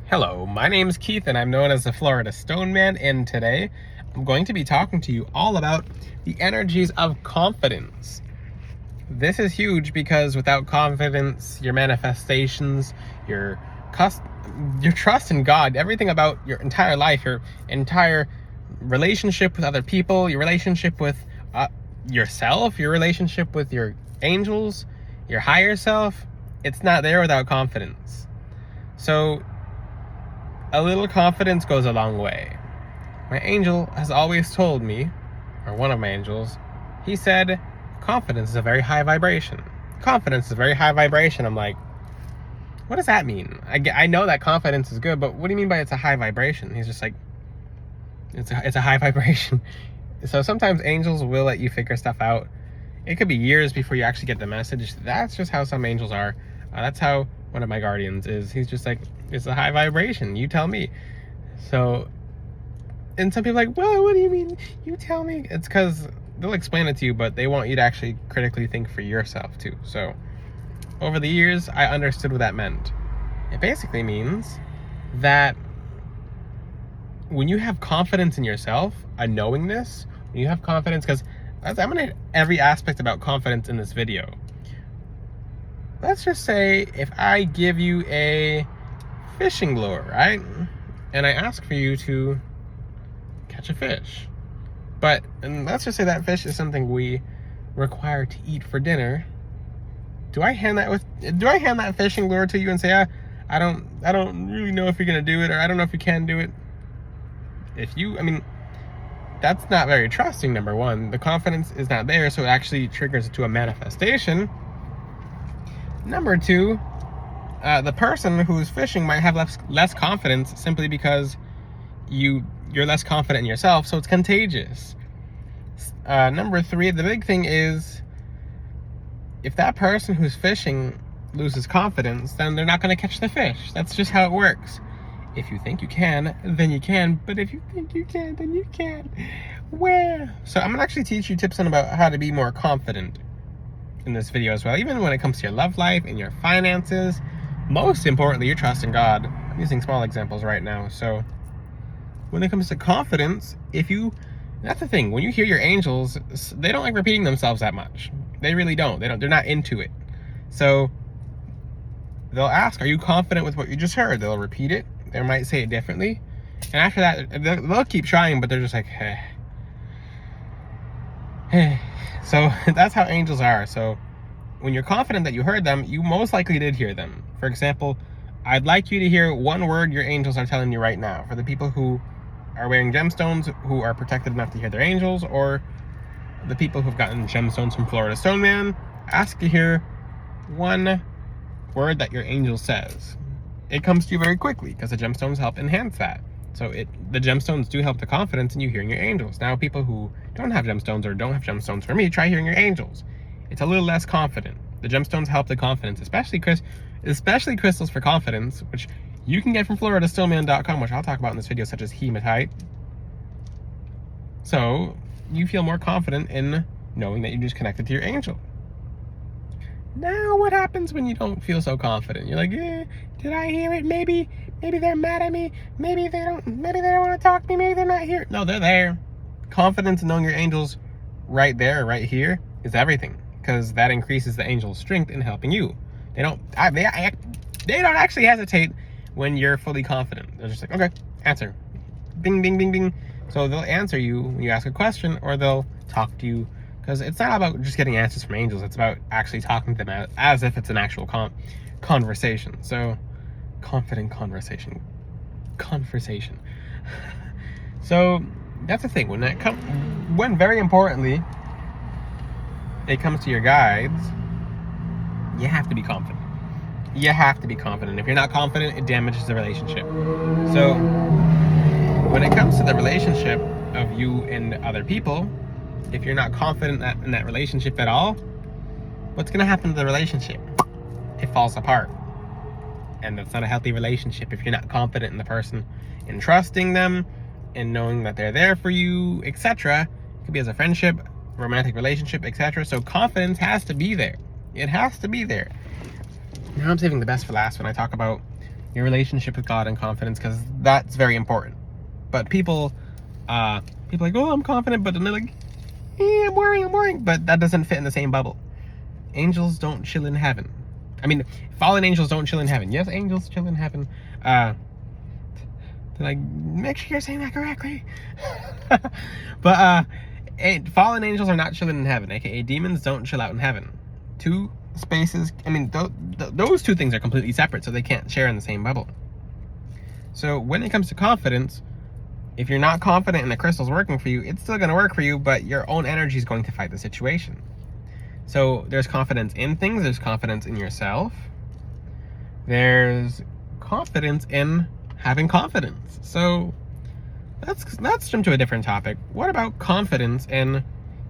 Hello, my name's Keith and I'm known as the Florida Stone Man, and today I'm going to be talking to you all about the energies of confidence. This is huge because without confidence, your manifestations, your trust in God, everything about your entire life, your entire relationship with other people, your relationship with yourself, your relationship with your angels, your higher self, it's not there without confidence. So a little confidence goes a long way. My angel has always told me, or one of my angels, he said, confidence is a very high vibration. Confidence is a very high vibration. I'm like, what does that mean? I know that confidence is good, but what do you mean by it's a high vibration? He's just like, it's a high vibration. So sometimes angels will let you figure stuff out. It could be years before you actually get the message. That's just how some angels are. That's how one of my guardians is. He's just like, it's a high vibration. You tell me. So, and some people are like, well, what do you mean? You tell me. It's because they'll explain it to you, but they want you to actually critically think for yourself too. So, over the years, I understood what that meant. It basically means that when you have confidence in yourself, a knowingness, when you have confidence, because I'm going to hit every aspect about confidence in this video. Let's just say if I give you a fishing lure, right? And I ask for you to catch a fish. And let's just say that fish is something we require to eat for dinner. Do I hand that fishing lure to you and say, I don't really know if you're going to do it, or I don't know if you can do it? That's not very trusting, number one. The confidence is not there, so it actually triggers it to a manifestation. Number two, the person who's fishing might have less confidence simply because you're less confident in yourself, so it's contagious. Number three, the big thing is, if that person who's fishing loses confidence, then they're not going to catch the fish. That's just how it works. If you think you can, then you can. But if you think you can, then you can. Where? So I'm going to actually teach you tips on about how to be more confident in this video as well. Even when it comes to your love life and your finances. Most importantly, your trust in God. I'm using small examples right now. So when it comes to confidence, that's the thing. When you hear your angels, they don't like repeating themselves that much. They really don't. They're not into it. So they'll ask, are you confident with what you just heard? They'll repeat it. They might say it differently. And after that, they'll keep trying, but they're just like, hey. So that's how angels are. So when you're confident that you heard them, you most likely did hear them. For example, I'd like you to hear one word your angels are telling you right now. For the people who are wearing gemstones, who are protected enough to hear their angels, or the people who've gotten gemstones from Florida Stone Man, ask to hear one word that your angel says. It comes to you very quickly because the gemstones help enhance that. So the gemstones do help the confidence in you hearing your angels. Now, people who don't have gemstones or don't have gemstones for me, try hearing your angels. It's a little less confident. The gemstones help the confidence, especially crystals for confidence, which you can get from FloridaStoneman.com, which I'll talk about in this video, such as hematite. So you feel more confident in knowing that you just connected to your angel. Now, what happens when you don't feel so confident? You're like, did I hear it? Maybe they're mad at me. Maybe they don't want to talk to me. Maybe they're not here. No, they're there. Confidence in knowing your angels right there, right here, is everything, because that increases the angel's strength in helping you. They don't actually hesitate when you're fully confident. They're just like, okay, answer. Ding, ding, ding, ding. So they'll answer you when you ask a question, or they'll talk to you. Because it's not about just getting answers from angels. It's about actually talking to them as if it's an actual conversation. So, confident conversation. So, that's the thing. When very importantly, it comes to your guides, you have to be confident. You have to be confident. If you're not confident, it damages the relationship. So, when it comes to the relationship of you and other people, if you're not confident in that relationship at all, what's going to happen to the relationship? It falls apart. And that's not a healthy relationship if you're not confident in the person, in trusting them, in knowing that they're there for you, etc. It could be as a friendship, romantic relationship, etc. So confidence has to be there. It has to be there. Now I'm saving the best for last when I talk about your relationship with God and confidence, because that's very important. But people like, oh, I'm confident, but then they're like, I'm worrying, but that doesn't fit in the same bubble. Angels don't chill in heaven. I mean, fallen angels don't chill in heaven. Yes, angels chill in heaven. Like, make sure you're saying that correctly. But fallen angels are not chilling in heaven, aka demons don't chill out in heaven. Two spaces, I mean, those two things are completely separate, so they can't share in the same bubble. So when it comes to confidence, if you're not confident and the crystal's working for you, it's still going to work for you, but your own energy is going to fight the situation. So there's confidence in things, there's confidence in yourself, there's confidence in having confidence. So let's jump to a different topic. What about confidence in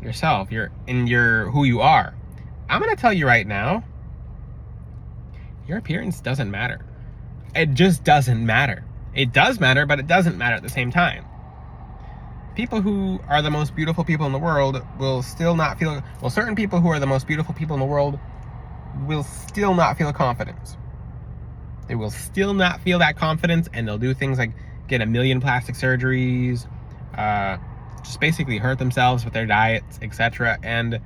yourself, who you are? I'm going to tell you right now, your appearance doesn't matter. It just doesn't matter. It does matter, but it doesn't matter at the same time. People who are the most beautiful people in the world will still not feel, certain people who are the most beautiful people in the world will still not feel confidence. They will still not feel that confidence, and they'll do things like get a million plastic surgeries, just basically hurt themselves with their diets, etc. And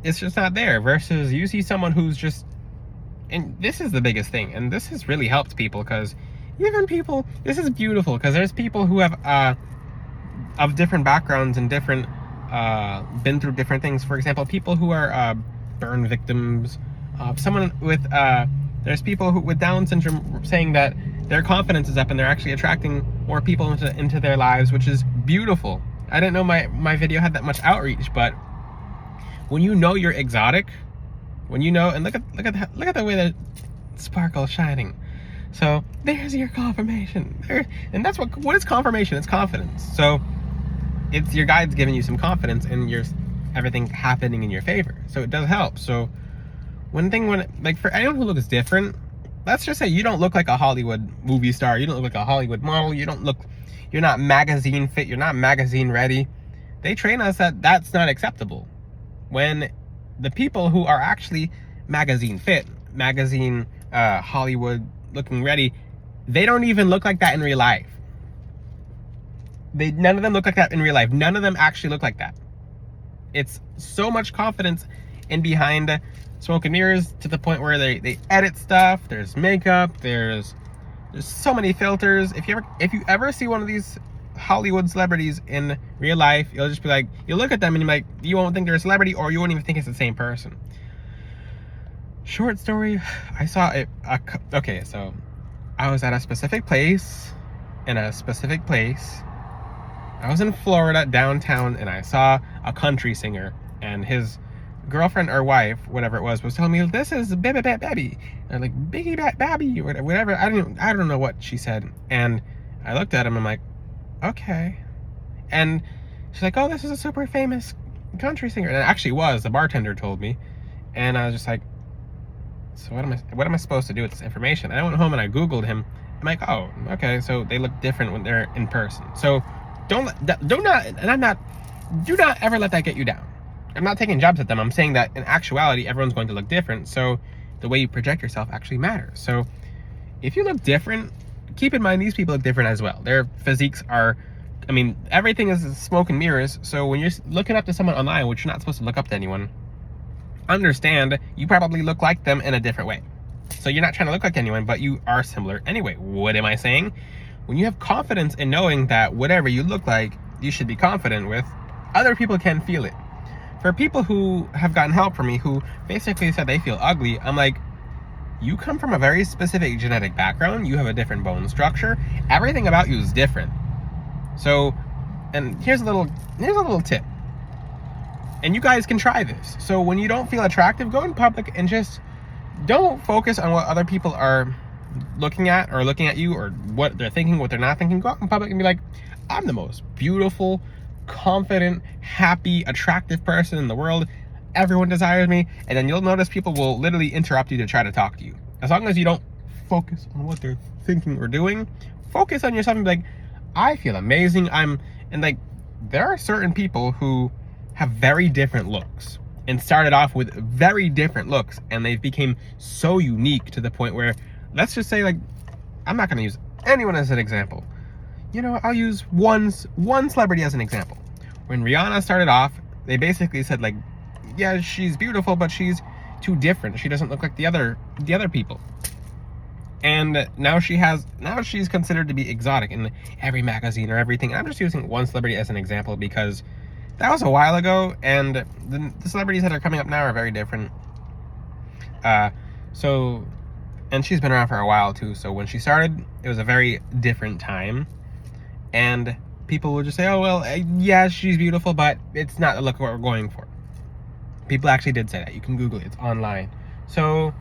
it's just not there. Versus you see someone who's just, and this is the biggest thing, and this has really helped people, because even people, this is beautiful, because there's people who have of different backgrounds and different been through different things. For example, people who are burn victims, someone with there's people who with Down syndrome saying that their confidence is up and they're actually attracting more people into their lives, which is beautiful. I didn't know my video had that much outreach, but when you know you're exotic, when you know, and look at the way that sparkle shining. So there's your confirmation. And that's what is confirmation? It's confidence. So it's your guides giving you some confidence and everything happening in your favor. So it does help. So like for anyone who looks different, let's just say you don't look like a Hollywood movie star, you don't look like a Hollywood model, you're not magazine fit, you're not magazine ready. They train us that that's not acceptable. When the people who are actually magazine fit, Hollywood looking ready, they don't even look like that in real life. None of them look like that in real life. None of them actually look like that. It's so much confidence in behind smoke and mirrors, to the point where they edit stuff. There's makeup. There's so many filters. If you ever see one of these Hollywood celebrities in real life, you'll just be like, you look at them and you're like, you won't think they're a celebrity, or you won't even think it's the same person. Short story, I saw it. Okay, so I was at a specific place, I was in Florida, downtown, and I saw a country singer, and his girlfriend or wife, whatever it was telling me, this is Baby Babby. And I'm like, Biggie Babby, or whatever. I don't know what she said. And I looked at him, I'm like, okay. And she's like, oh, this is a super famous country singer. And it actually was, the bartender told me. And I was just like, so what am I supposed to do with this information? And I went home and I Googled him. I'm like, oh, okay, so they look different when they're in person. So do not ever let that get you down. I'm not taking jabs at them. I'm saying that in actuality, everyone's going to look different. So the way you project yourself actually matters. So if you look different, keep in mind these people look different as well. Their physiques are, I mean, everything is smoke and mirrors. So when you're looking up to someone online, which you're not supposed to look up to anyone, understand you probably look like them in a different way. So you're not trying to look like anyone, but you are similar anyway. What am I saying? When you have confidence in knowing that whatever you look like, you should be confident with, other people can feel it. For people who have gotten help from me, who basically said they feel ugly, I'm like, you come from a very specific genetic background, you have a different bone structure, everything about you is different. So, and here's a little tip. And you guys can try this. So when you don't feel attractive, go in public and just don't focus on what other people are looking at you, or what they're thinking, what they're not thinking. Go out in public and be like, I'm the most beautiful, confident, happy, attractive person in the world. Everyone desires me. And then you'll notice people will literally interrupt you to try to talk to you. As long as you don't focus on what they're thinking or doing, focus on yourself and be like, I feel amazing. And like, there are certain people who have very different looks and started off with very different looks, and they became so unique to the point where, let's just say, like, I'm not going to use anyone as an example. I'll use one celebrity as an example. When Rihanna started off, they basically said, like, yeah, she's beautiful, but she's too different. She doesn't look like the other people. And now she's considered to be exotic in every magazine or everything. And I'm just using one celebrity as an example because that was a while ago, and the celebrities that are coming up now are very different. And she's been around for a while too. So when she started, it was a very different time, and people would just say, "Oh well, yeah, she's beautiful, but it's not the look what we're going for." People actually did say that. You can Google it. It's online. So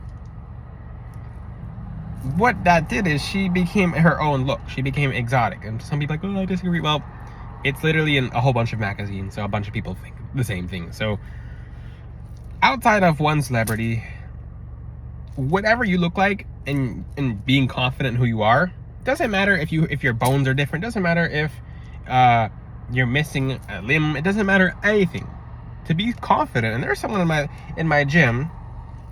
what that did is she became her own look. She became exotic. And some people are like, "Oh, I disagree." Well, it's literally in a whole bunch of magazines, so a bunch of people think the same thing. So outside of one celebrity, whatever you look like and being confident in who you are, doesn't matter if your bones are different, doesn't matter if you're missing a limb, it doesn't matter anything. To be confident, and there's someone in my gym,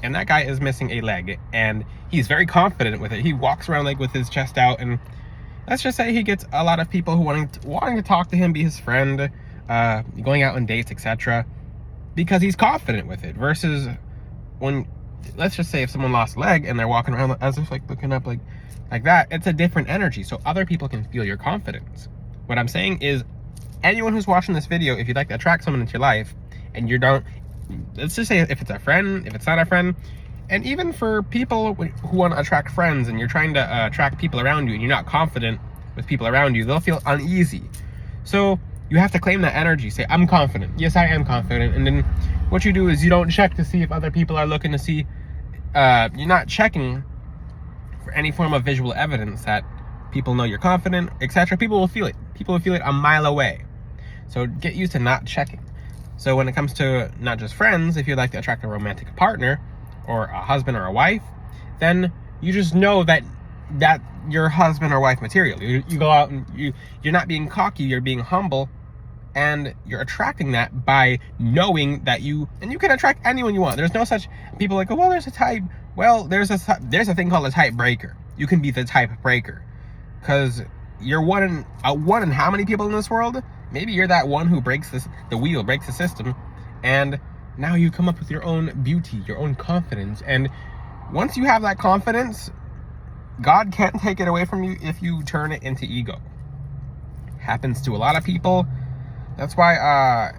and that guy is missing a leg, and he's very confident with it. He walks around like with his chest out, and let's just say he gets a lot of people who wanting to talk to him, be his friend, going out on dates, etc., because he's confident with it. Versus when, let's just say, if someone lost a leg and they're walking around as if like looking up like that, it's a different energy. So other people can feel your confidence. What I'm saying is, anyone who's watching this video, if you'd like to attract someone into your life, and you don't, let's just say if it's a friend, if it's not a friend, and even for people who want to attract friends and you're trying to attract people around you and you're not confident with people around you, they'll feel uneasy. So you have to claim that energy. Say, I'm confident. Yes, I am confident. And then what you do is you don't check to see if other people are looking to see, you're not checking for any form of visual evidence that people know you're confident, etc. People will feel it. People will feel it a mile away. So get used to not checking. So when it comes to not just friends, if you'd like to attract a romantic partner or a husband or a wife, then you just know that you're husband or wife material. You go out and you're not being cocky, you're being humble, and you're attracting that by knowing that you can attract anyone you want. There's no such, people like, oh, well, there's a type. Well, there's a thing called a type breaker. You can be the type breaker because you're one in how many people in this world? Maybe you're that one who breaks the wheel, breaks the system, and now you come up with your own beauty, your own confidence. And once you have that confidence, God can't take it away from you if you turn it into ego. Happens to a lot of people. That's why,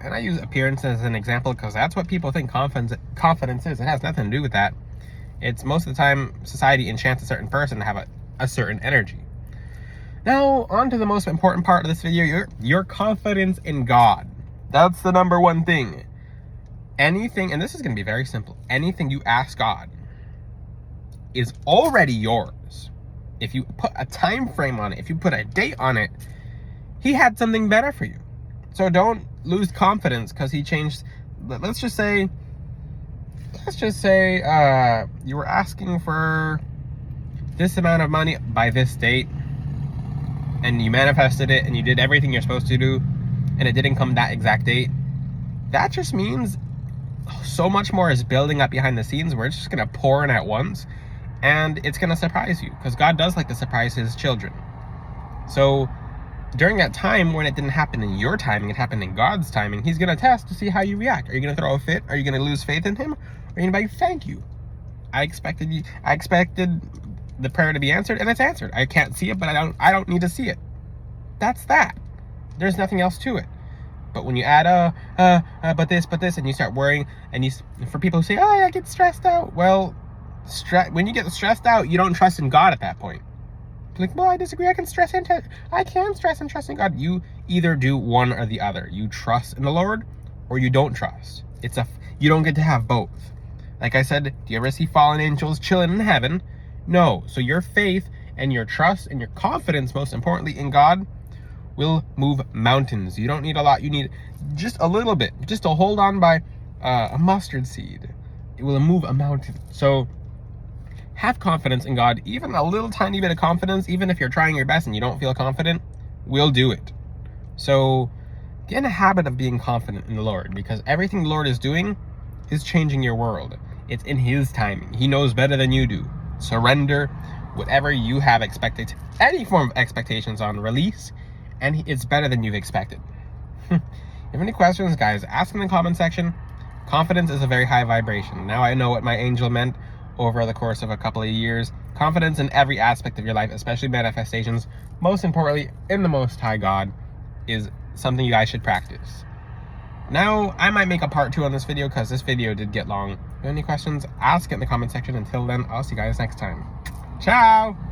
and I use appearance as an example because that's what people think confidence is. It has nothing to do with that. It's most of the time society enchants a certain person to have a certain energy. Now, on to the most important part of this video, your confidence in God. That's the number one thing. Anything, and this is going to be very simple, anything you ask God is already yours. If you put a time frame on it, if you put a date on it, he had something better for you. So don't lose confidence because he changed. Let's just say you were asking for this amount of money by this date, and you manifested it and you did everything you're supposed to do, and it didn't come that exact date. That just means so much more is building up behind the scenes where it's just going to pour in at once, and it's going to surprise you because God does like to surprise his children. So during that time when it didn't happen in your timing, it happened in God's timing, he's going to test to see how you react. Are you going to throw a fit? Are you going to lose faith in him? Or are you going to be like, thank you, I expected the prayer to be answered, and it's answered. I can't see it, but I don't need to see it. That's that. There's nothing else to it. But when you add but this, and you start worrying, and for people who say, oh, I get stressed out. Well, when you get stressed out, you don't trust in God at that point. Like, well, I disagree. I can stress and trust in God. You either do one or the other. You trust in the Lord, or you don't trust. You don't get to have both. Like I said, do you ever see fallen angels chilling in heaven? No. So your faith and your trust and your confidence, most importantly, in God, will move mountains. You don't need a lot. You need just a little bit, just to hold on by a mustard seed. It will move a mountain. So have confidence in God. Even a little tiny bit of confidence, even if you're trying your best and you don't feel confident, will do it. So get in a habit of being confident in the Lord, because everything the Lord is doing is changing your world. It's in his timing. He knows better than you do. Surrender, whatever you have expected, any form of expectations on, release, and it's better than you've expected. If you have any questions, guys, ask in the comment section. Confidence is a very high vibration. Now I know what my angel meant over the course of a couple of years. Confidence in every aspect of your life, especially manifestations, most importantly in the Most High God, is something you guys should practice. Now, I might make a part 2 on this video because this video did get long. If you have any questions, ask it in the comment section. Until then, I'll see you guys next time. Ciao!